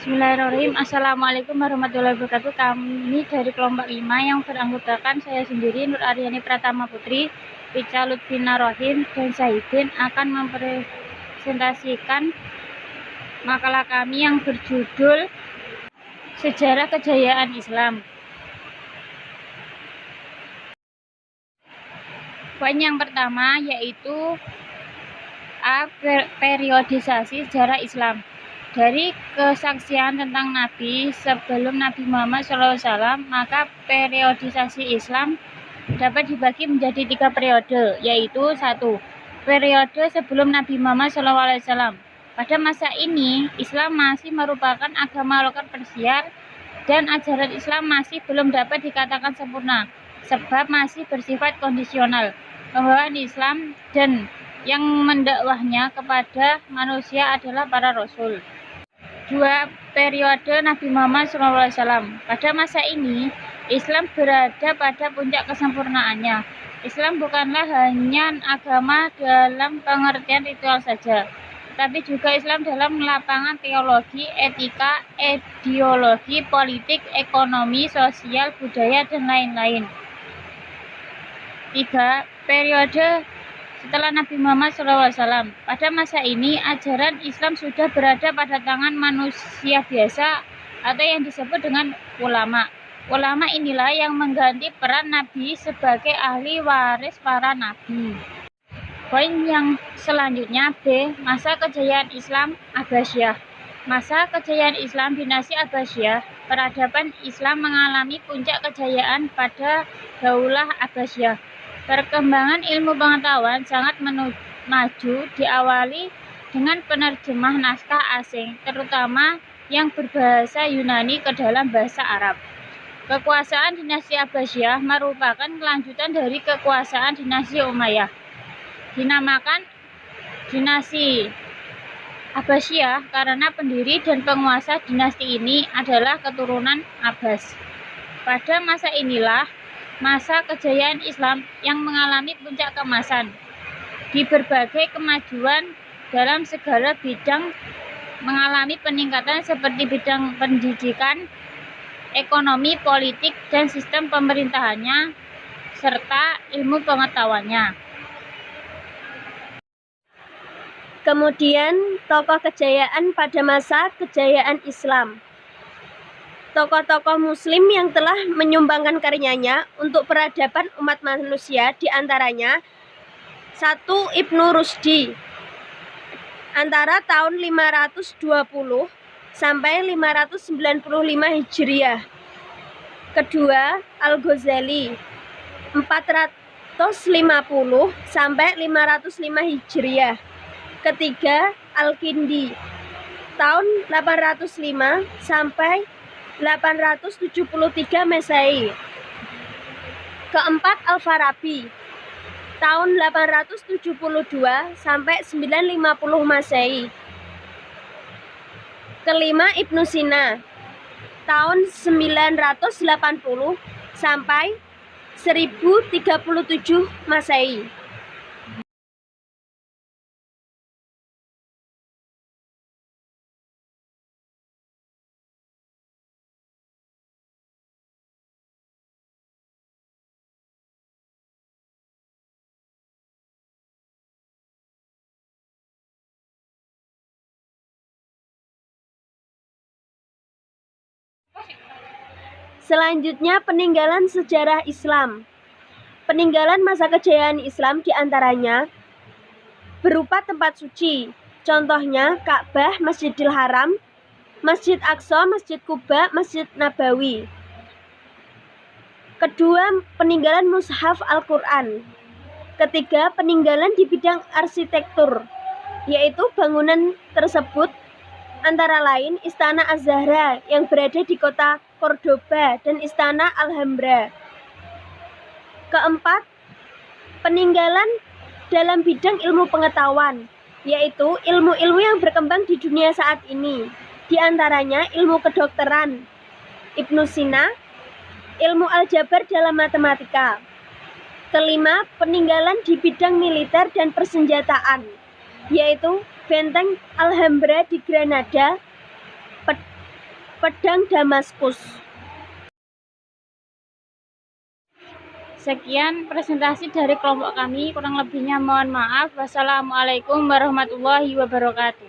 Bismillahirrahmanirrahim. Assalamualaikum warahmatullahi wabarakatuh. Kami dari kelompok 5 yang beranggotakan saya sendiri, Nur Aryani Pratama Putri, Pica Lutfina Rohim, dan Syahidin akan mempresentasikan makalah kami yang berjudul Sejarah Kejayaan Islam. Poin yang pertama yaitu periodisasi sejarah Islam. Dari kesaksian tentang Nabi sebelum Nabi Muhammad SAW, maka periodisasi Islam dapat dibagi menjadi 3 periode, yaitu 1. Periode sebelum Nabi Muhammad SAW. Pada masa ini, Islam masih merupakan agama lokal Persia dan ajaran Islam masih belum dapat dikatakan sempurna, sebab masih bersifat kondisional. Pembawaan Islam dan yang mendakwahnya kepada manusia adalah para rasul. 2. Periode Nabi Muhammad SAW. Pada masa ini, Islam berada pada puncak kesempurnaannya. Islam bukanlah hanya agama dalam pengertian ritual saja, tapi juga Islam dalam lapangan teologi, etika, ideologi, politik, ekonomi, sosial, budaya, dan lain-lain. 3. Periode setelah Nabi Muhammad SAW. Pada masa ini, ajaran Islam sudah berada pada tangan manusia biasa atau yang disebut dengan ulama. Ulama inilah yang mengganti peran Nabi sebagai ahli waris para Nabi. Poin yang selanjutnya B. Masa kejayaan Islam Abbasiyah. Masa kejayaan Islam dinasti Abbasiyah. Peradaban Islam mengalami puncak kejayaan pada Daulah Abbasiyah. Perkembangan ilmu pengetahuan sangat maju, diawali dengan penerjemah naskah asing, terutama yang berbahasa Yunani ke dalam bahasa Arab. Kekuasaan dinasti Abbasiyah merupakan kelanjutan dari kekuasaan dinasti Umayyah. Dinamakan dinasti Abbasiyah karena pendiri dan penguasa dinasti ini adalah keturunan Abbas. Pada masa inilah masa kejayaan Islam yang mengalami puncak keemasan. Di berbagai kemajuan dalam segala bidang mengalami peningkatan seperti bidang pendidikan, ekonomi, politik, dan sistem pemerintahannya, serta ilmu pengetahuannya. Kemudian, tokoh kejayaan pada masa kejayaan Islam. Tokoh-tokoh muslim yang telah menyumbangkan karyanya untuk peradaban umat manusia diantaranya 1. Ibnu Rushdi antara tahun 520 sampai 595 Hijriah. Kedua, Al-Ghazali 450 sampai 505 Hijriah. Ketiga, Al-Kindi tahun 805 sampai 873 Masehi. Keempat, Al-Farabi tahun 872 sampai 950 Masehi. Kelima, Ibnu Sina tahun 980 sampai 1037 Masehi. Selanjutnya, peninggalan sejarah Islam. Peninggalan masa kejayaan Islam diantaranya berupa tempat suci, contohnya Ka'bah, Masjidil Haram, Masjid Aqsa, Masjid Quba, Masjid Nabawi. Kedua, peninggalan mushaf Al-Quran. Ketiga, peninggalan di bidang arsitektur, yaitu bangunan tersebut antara lain Istana Az-Zahra yang berada di kota Cordoba dan Istana Alhambra. Keempat, peninggalan dalam bidang ilmu pengetahuan, yaitu ilmu-ilmu yang berkembang di dunia saat ini, di antaranya ilmu kedokteran, Ibnu Sina, ilmu aljabar dalam matematika. Kelima, peninggalan di bidang militer dan persenjataan, yaitu benteng Alhambra di Granada, pedang Damaskus. Sekian presentasi dari kelompok kami, kurang lebihnya mohon maaf. Wassalamualaikum warahmatullahi wabarakatuh.